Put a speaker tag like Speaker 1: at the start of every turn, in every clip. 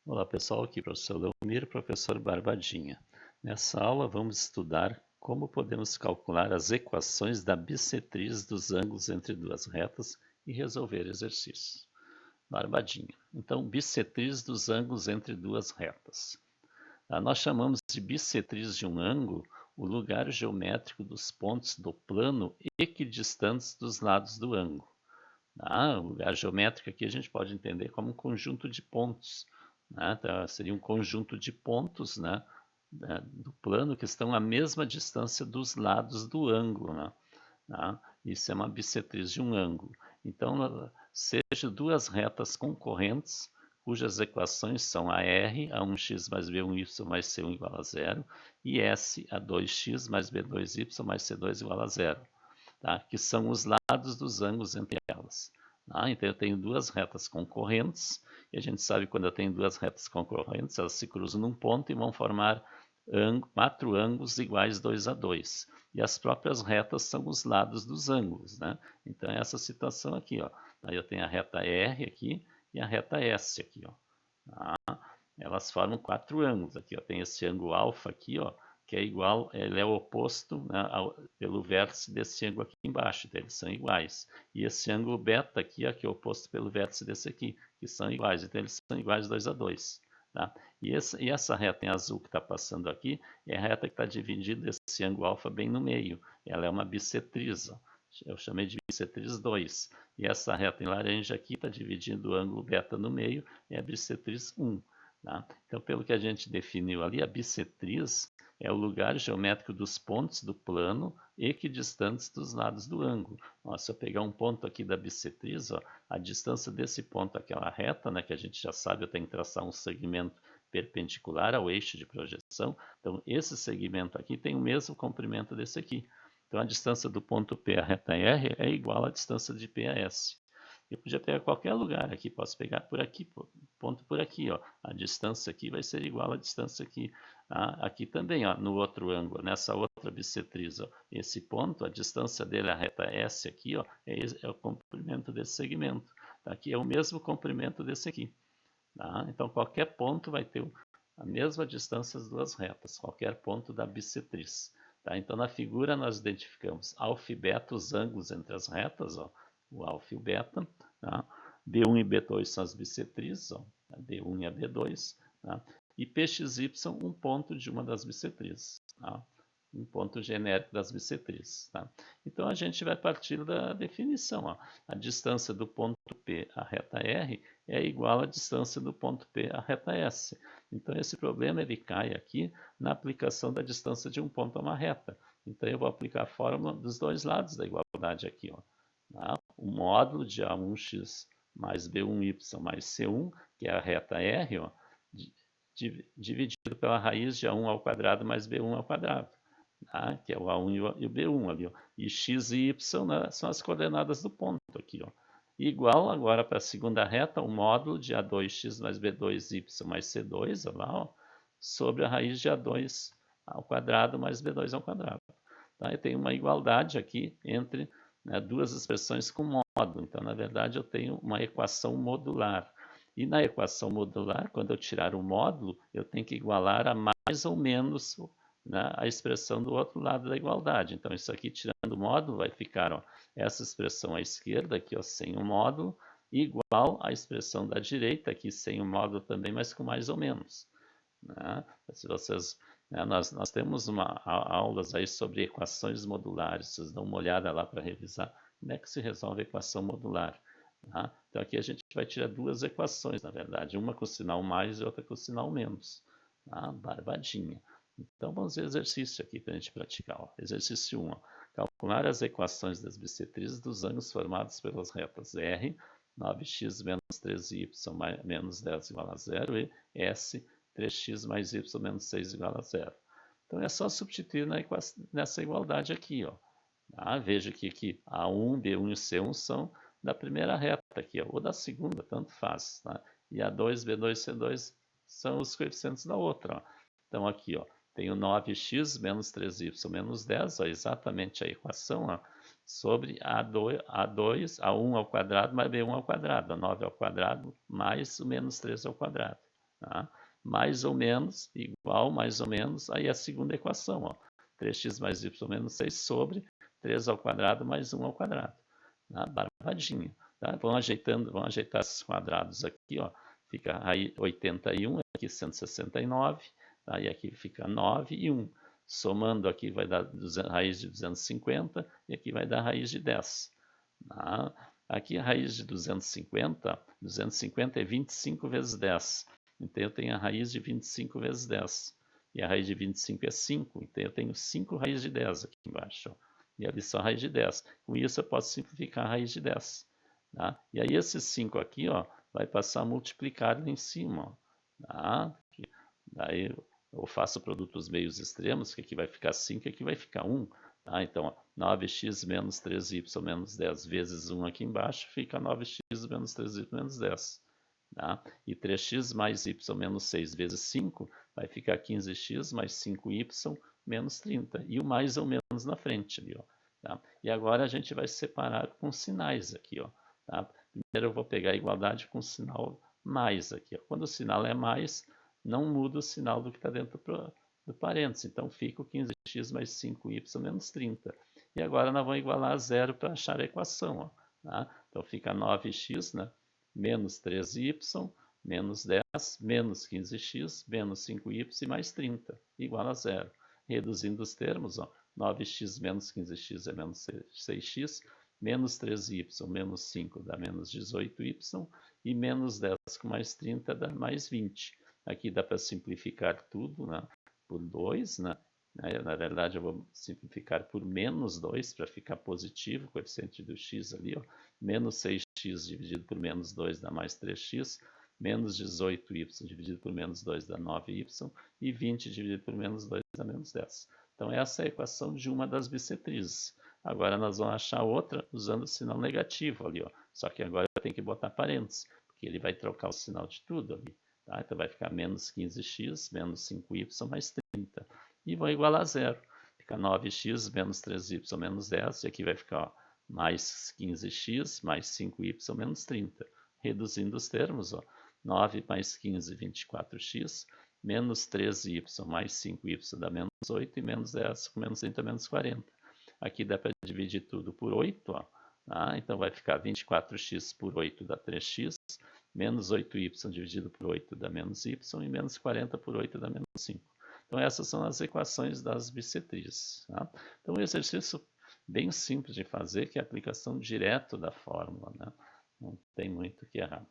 Speaker 1: Olá pessoal, aqui é o professor Leomir, professor Barbadinha. Nessa aula vamos estudar como podemos calcular as equações da bissetriz dos ângulos entre duas retas e resolver exercícios. Barbadinha. Então, bissetriz dos ângulos entre duas retas. Nós chamamos de bissetriz de um ângulo o lugar geométrico dos pontos do plano equidistantes dos lados do ângulo. O lugar geométrico aqui a gente pode entender como um conjunto de pontos. Então, seria um conjunto de pontos, do plano que estão à mesma distância dos lados do ângulo. Isso é uma bissetriz de um ângulo. Então, seja duas retas concorrentes, cujas equações são AR, A1x mais B1y mais C1 igual a zero, e S, A2x mais B2y mais C2 igual a zero. Que são os lados dos ângulos entre elas. Então eu tenho duas retas concorrentes, e a gente sabe que quando eu tenho duas retas concorrentes, elas se cruzam num ponto e vão formar quatro ângulos iguais 2 a 2. E as próprias retas são os lados dos ângulos. Então é essa situação aqui. Aí eu tenho a reta R aqui e a reta S aqui. Elas formam quatro ângulos. Aqui tem esse ângulo alfa aqui, que é igual, ele é o oposto pelo vértice desse ângulo aqui embaixo, então eles são iguais. E esse ângulo beta aqui, que é o oposto pelo vértice desse aqui, que são iguais, então eles são iguais 2 a 2. E essa reta em azul que está passando aqui é a reta que está dividida esse ângulo alfa bem no meio. Ela é uma bissetriz, eu chamei de bissetriz 2. E essa reta em laranja aqui está dividindo o ângulo beta no meio, é a bissetriz 1. Então, pelo que a gente definiu ali, a bissetriz é o lugar geométrico dos pontos do plano equidistantes dos lados do ângulo. Se eu pegar um ponto aqui da bissetriz, a distância desse ponto àquela reta, que a gente já sabe, eu tenho que traçar um segmento perpendicular ao eixo de projeção. Então, esse segmento aqui tem o mesmo comprimento desse aqui. Então, a distância do ponto P à reta R é igual à distância de P a S. Eu podia pegar qualquer lugar aqui, posso pegar por aqui, ponto por aqui. A distância aqui vai ser igual à distância aqui. Aqui também, no outro ângulo, nessa outra bissetriz, esse ponto, a distância dele, a reta S aqui, é o comprimento desse segmento. Aqui é o mesmo comprimento desse aqui. Então, qualquer ponto vai ter a mesma distância das duas retas, qualquer ponto da bissetriz. Então, na figura, nós identificamos alfa e beta, os ângulos entre as retas, o alfa e o beta. B1 e B2 são as bissetrizes, a B1 e a B2. E PXY, um ponto de uma das bissetrizes. Um ponto genérico das bissetrizes. Então, a gente vai partir da definição. A distância do ponto P à reta R é igual à distância do ponto P à reta S. Então, esse problema ele cai aqui na aplicação da distância de um ponto a uma reta. Então, eu vou aplicar a fórmula dos dois lados da igualdade aqui. O módulo de A1x mais B1y mais C1, que é a reta R, dividido pela raiz de A1 ao quadrado mais B1 ao quadrado. Que é o A1 e o B1 ali. E x e y são as coordenadas do ponto aqui. Igual agora para a segunda reta, o módulo de A2x mais B2y mais C2, sobre a raiz de A2 ao quadrado mais B2 ao quadrado. Eu tenho uma igualdade aqui entre duas expressões com módulo. Então, na verdade, eu tenho uma equação modular. E na equação modular, quando eu tirar o módulo, eu tenho que igualar a mais ou menos a expressão do outro lado da igualdade. Então, isso aqui, tirando o módulo, vai ficar essa expressão à esquerda, aqui sem o módulo, igual à expressão da direita, aqui sem o módulo também, mas com mais ou menos. Se vocês, nós temos aulas aí sobre equações modulares, vocês dão uma olhada lá para revisar como é que se resolve a equação modular. Então, aqui a gente vai tirar duas equações, na verdade, uma com sinal mais e outra com sinal menos. Barbadinha. Então, vamos ver o exercício aqui para a gente praticar. Exercício 1. Calcular as equações das bissetrizes dos ângulos formados pelas retas R, 9x menos 13y menos 10 igual a zero, e S, 3x mais y menos 6 igual a zero. Então, é só substituir nessa igualdade aqui. Veja que aqui A1, B1 e C1 são da primeira reta aqui, ou da segunda, tanto faz. E A2, B2 e C2 são os coeficientes da outra. Então, aqui, tenho 9x menos 3y menos 10, exatamente a equação, sobre A2, A1 ao quadrado mais B1 ao quadrado, 9 ao quadrado mais o menos 3 ao quadrado. tá? Mais ou menos, igual, mais ou menos, aí a segunda equação, ó, 3x mais y menos 6 sobre 3 ao quadrado mais 1 ao quadrado. Tá? Barbadinho. Tá? Vão ajeitar esses quadrados aqui, ó, fica 81, aqui 169, tá? E aqui fica 9 e 1. Somando aqui vai dar raiz de 250 e aqui vai dar raiz de 10. Tá? Aqui a raiz de 250 é 25 vezes 10. Então eu tenho a raiz de 25 vezes 10. E a raiz de 25 é 5, então eu tenho 5 raízes de 10 aqui embaixo. Ó. E ali só a raiz de 10. Com isso eu posso simplificar a raiz de 10. Tá? E aí esses 5 aqui, ó, vai passar a multiplicar ali em cima. Ó, tá? Daí eu faço o produto dos meios extremos, que aqui vai ficar 5 e aqui vai ficar 1. Tá? Então, ó, 9x menos 3y menos 10 vezes 1 aqui embaixo, fica 9x menos 3y menos 10. Tá? E 3x mais y menos 6 vezes 5 vai ficar 15x mais 5y menos 30. E o mais ou menos na frente ali. Ó, tá? E agora a gente vai separar com sinais aqui. Ó, tá? Primeiro eu vou pegar a igualdade com o sinal mais aqui. Ó. Quando o sinal é mais, não muda o sinal do que está dentro do parênteses. Então fica o 15x mais 5y menos 30. E agora nós vamos igualar a zero para achar a equação. Ó, tá? Então fica 9x, né? Menos 3y, menos 10, menos 15x, menos 5y mais 30, igual a zero. Reduzindo os termos, ó, 9x menos 15x é menos 6x, menos 3y menos 5 dá menos 18y, e menos 10 com mais 30 dá mais 20. Aqui dá para simplificar tudo, né, por 2, né? Na realidade, eu vou simplificar por menos 2 para ficar positivo, o coeficiente do x ali, ó, menos 6x dividido por menos 2 dá mais 3x, menos 18y dividido por menos 2 dá 9y, e 20 dividido por menos 2 dá menos 10. Então, essa é a equação de uma das bissetrizes. Agora, nós vamos achar outra usando o sinal negativo ali, ó. Só que agora eu tenho que botar parênteses, porque ele vai trocar o sinal de tudo ali. Tá? Então, vai ficar menos 15x, menos 5y mais 30. E vão igualar a zero. Fica 9x menos 3y menos 10, e aqui vai ficar ó, mais 15x mais 5y menos 30. Reduzindo os termos, ó, 9 mais 15, 24x, menos 13y mais 5y dá menos 8, e menos 10 com menos 30 menos 40. Aqui dá para dividir tudo por 8, ó, tá? Então vai ficar 24x por 8 dá 3x, menos 8y dividido por 8 dá menos y, e menos 40 por 8 dá menos 5. Então, essas são as equações das bissetrizes. Tá? Então, um exercício bem simples de fazer, que é a aplicação direto da fórmula. Né? Não tem muito o que errar.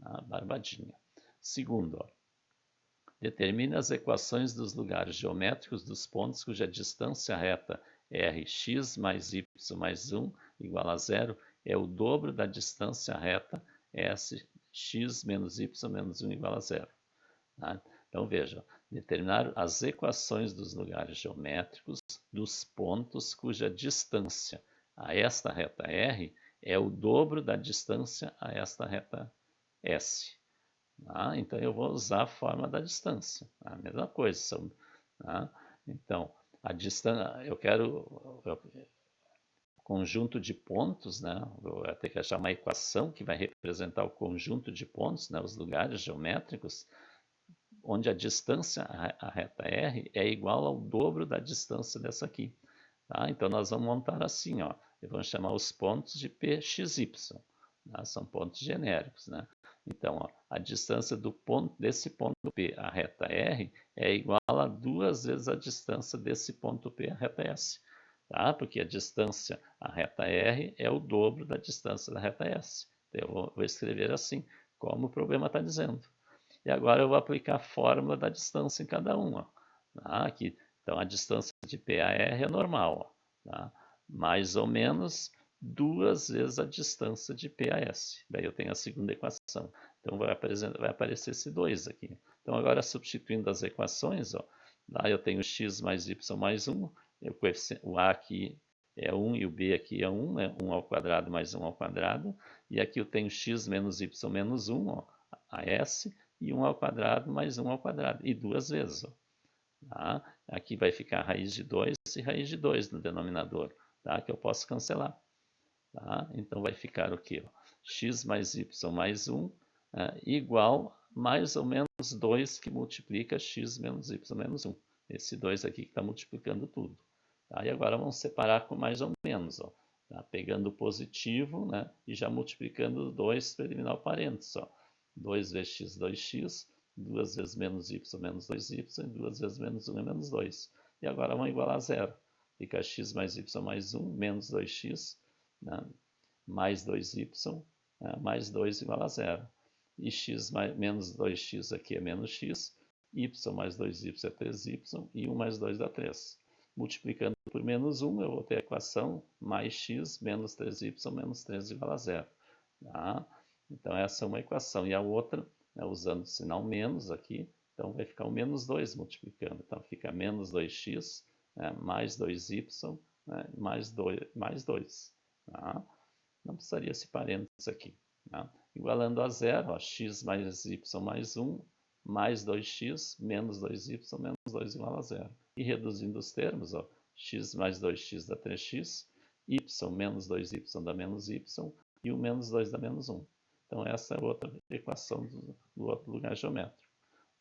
Speaker 1: Tá? Barbadinha. Segundo, ó, determine as equações dos lugares geométricos dos pontos cuja distância reta rx mais y mais 1 igual a zero é o dobro da distância reta sx menos y menos 1 igual a zero. Tá? Então, veja, determinar as equações dos lugares geométricos dos pontos cuja distância a esta reta R é o dobro da distância a esta reta S. Tá? Então, eu vou usar a forma da distância. A mesma coisa. Tá? Então, a distância, eu quero conjunto de pontos, né? Eu vou ter que achar uma equação que vai representar o conjunto de pontos, né? Os lugares geométricos, onde a distância à reta R é igual ao dobro da distância dessa aqui. Tá? Então, nós vamos montar assim, ó. E vamos chamar os pontos de PXY. Tá? São pontos genéricos, né? Então, ó, a distância desse ponto P à reta R é igual a 2 vezes a distância desse ponto P à reta S. Tá? Porque a distância à reta R é o dobro da distância da reta S. Então, eu vou escrever assim, como o problema está dizendo. E agora eu vou aplicar a fórmula da distância em cada um. Ó. Tá? Aqui, então, a distância de P a R é normal. Ó. Tá? Mais ou menos 2 vezes a distância de P a S. Daí eu tenho a segunda equação. Então, vai aparecer esse 2 aqui. Então, agora substituindo as equações, ó, lá eu tenho x mais y mais 1. O A aqui é 1 e o B aqui é 1. Né? 1 ao quadrado mais 1 ao quadrado. E aqui eu tenho x menos y menos 1, ó, a S. E 1 ao quadrado mais 1 ao quadrado. E 2 vezes. Ó. Tá? Aqui vai ficar raiz de 2 e raiz de 2 no denominador. Tá? Que eu posso cancelar. Tá? Então vai ficar o quê? X mais y mais 1 igual mais ou menos 2 que multiplica x menos y menos 1. Esse 2 aqui que está multiplicando tudo. Tá? E agora vamos separar com mais ou menos. Ó. Tá? Pegando o positivo, né? E já multiplicando 2 para eliminar o parênteses. Ó. 2 vezes x, 2x. 2 vezes menos y, menos 2y. E 2 vezes menos 1 é menos 2. E agora vão igualar a zero. Fica x mais y mais 1, menos 2x, né? Mais 2y, né? Mais 2 igual a zero. E x mais, menos 2x aqui é menos x. Y mais 2y é 3y. E 1 mais 2 dá 3. Multiplicando por menos 1, eu vou ter a equação mais x menos 3y menos 3 igual a zero. Tá? Então, essa é uma equação. E a outra, né, usando o sinal menos aqui, então vai ficar o menos 2 multiplicando. Então, fica menos 2x, né, mais 2y, né, mais 2. Tá? Não precisaria esse parênteses aqui. Tá? Igualando a zero, ó, x mais y mais 1, mais 2x, menos 2y, menos 2 igual a zero. E reduzindo os termos, ó, x mais 2x dá 3x, y menos 2y dá menos y, e o menos 2 dá menos 1. Então, essa é outra equação do outro lugar geométrico.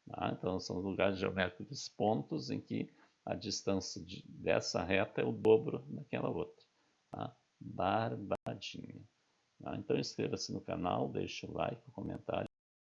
Speaker 1: Tá? Então, são lugares geométricos pontos em que a distância dessa reta é o dobro daquela outra. Tá? Barbadinha. Tá? Então, inscreva-se no canal, deixe o like, o comentário.